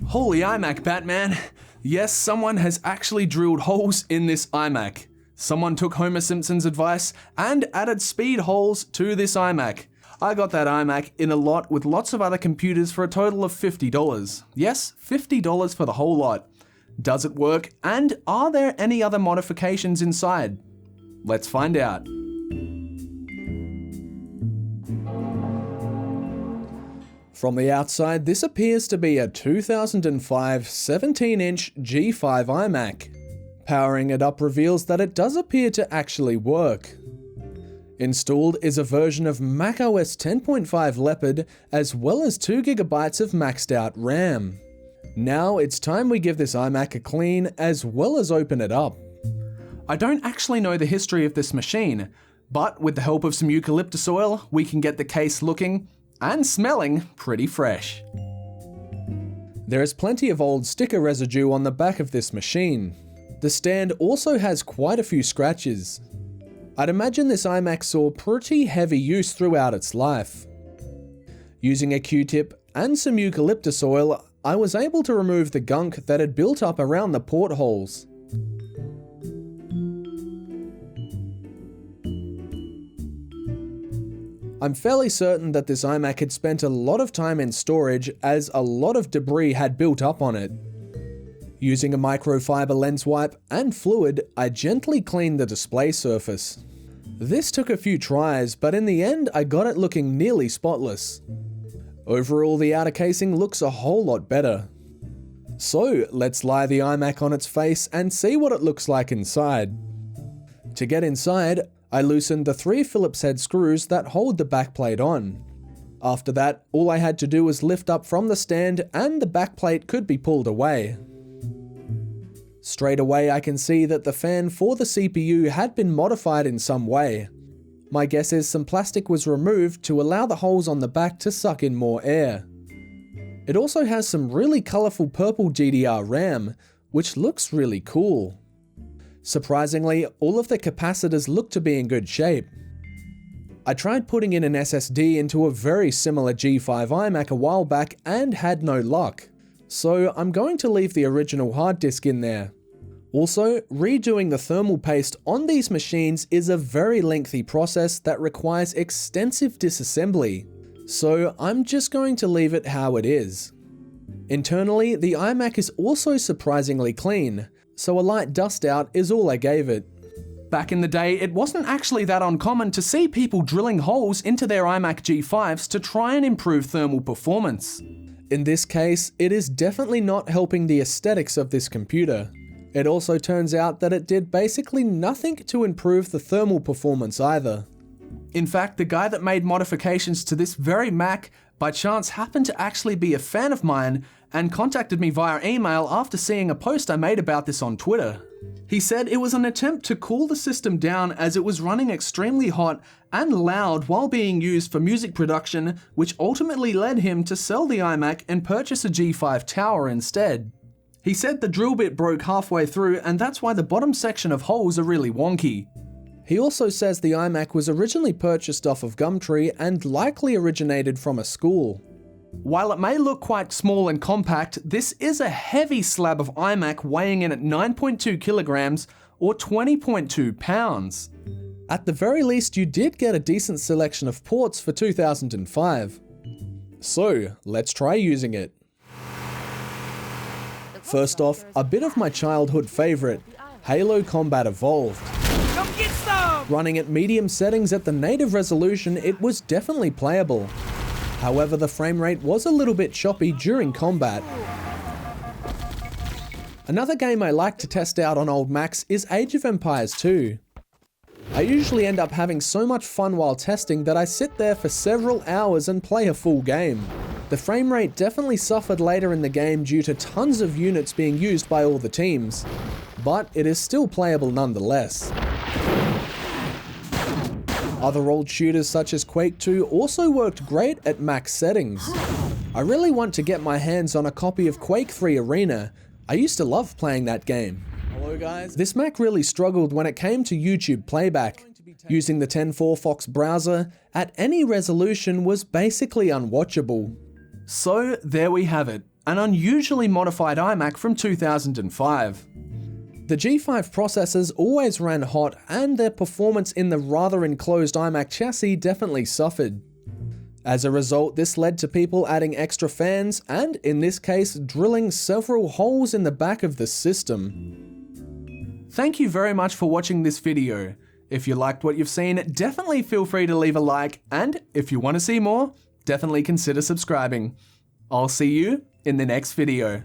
Holy iMac, Batman! Yes, someone has actually drilled holes in this iMac. Someone took Homer Simpson's advice and added speed holes to this iMac. I got that iMac in a lot with lots of other computers for a total of $50. Yes, $50 for the whole lot. Does it work? And are there any other modifications inside? Let's find out. From the outside, this appears to be a 2005 17-inch G5 iMac. Powering it up reveals that it does appear to actually work. Installed is a version of macOS 10.5 Leopard as well as 2GB of maxed out RAM. Now it's time we give this iMac a clean as well as open it up. I don't actually know the history of this machine, but with the help of some eucalyptus oil, we can get the case looking and smelling pretty fresh. There is plenty of old sticker residue on the back of this machine. The stand also has quite a few scratches. I'd imagine this iMac saw pretty heavy use throughout its life. Using a Q-tip and some eucalyptus oil, I was able to remove the gunk that had built up around the portholes. I'm fairly certain that this iMac had spent a lot of time in storage as a lot of debris had built up on it. Using a microfiber lens wipe and fluid, I gently cleaned the display surface. This took a few tries, but in the end I got it looking nearly spotless. Overall, the outer casing looks a whole lot better. So let's lie the iMac on its face and see what it looks like inside. To get inside, I loosened the 3 Phillips head screws that hold the backplate on. After that, all I had to do was lift up from the stand and the backplate could be pulled away. Straight away I can see that the fan for the CPU had been modified in some way. My guess is some plastic was removed to allow the holes on the back to suck in more air. It also has some really colourful purple DDR RAM, which looks really cool. Surprisingly, all of the capacitors look to be in good shape. I tried putting in an SSD into a very similar G5 iMac a while back and had no luck, so I'm going to leave the original hard disk in there. Also, redoing the thermal paste on these machines is a very lengthy process that requires extensive disassembly, so I'm just going to leave it how it is. Internally, the iMac is also surprisingly clean, so a light dust out is all I gave it. Back in the day, it wasn't actually that uncommon to see people drilling holes into their iMac G5s to try and improve thermal performance. In this case, it is definitely not helping the aesthetics of this computer. It also turns out that it did basically nothing to improve the thermal performance either. In fact, the guy that made modifications to this very Mac by chance happened to actually be a fan of mine and contacted me via email after seeing a post I made about this on Twitter. He said it was an attempt to cool the system down as it was running extremely hot and loud while being used for music production, which ultimately led him to sell the iMac and purchase a G5 tower instead. He said the drill bit broke halfway through and that's why the bottom section of holes are really wonky. He also says the iMac was originally purchased off of Gumtree and likely originated from a school. While it may look quite small and compact, this is a heavy slab of iMac weighing in at 9.2 kilograms or 20.2 pounds. At the very least, you did get a decent selection of ports for 2005. So, let's try using it. First off, a bit of my childhood favourite, Halo Combat Evolved. Come get some! Running at medium settings at the native resolution, it was definitely playable. However, the frame rate was a little bit choppy during combat. Another game I like to test out on old Macs is Age of Empires 2. I usually end up having so much fun while testing that I sit there for several hours and play a full game. The frame rate definitely suffered later in the game due to tons of units being used by all the teams, but it is still playable nonetheless. Other old shooters such as Quake 2 also worked great at max settings. I really want to get my hands on a copy of Quake 3 Arena. I used to love playing that game. Hello guys. This Mac really struggled when it came to YouTube playback. Using the 10.4 Fox browser at any resolution was basically unwatchable. So there we have it. an unusually modified iMac from 2005. The G5 processors always ran hot, and their performance in the rather enclosed iMac chassis definitely suffered. As a result, this led to people adding extra fans and, in this case, drilling several holes in the back of the system. Thank you very much for watching this video. If you liked what you've seen, definitely feel free to leave a like, and if you want to see more, definitely consider subscribing. I'll see you in the next video.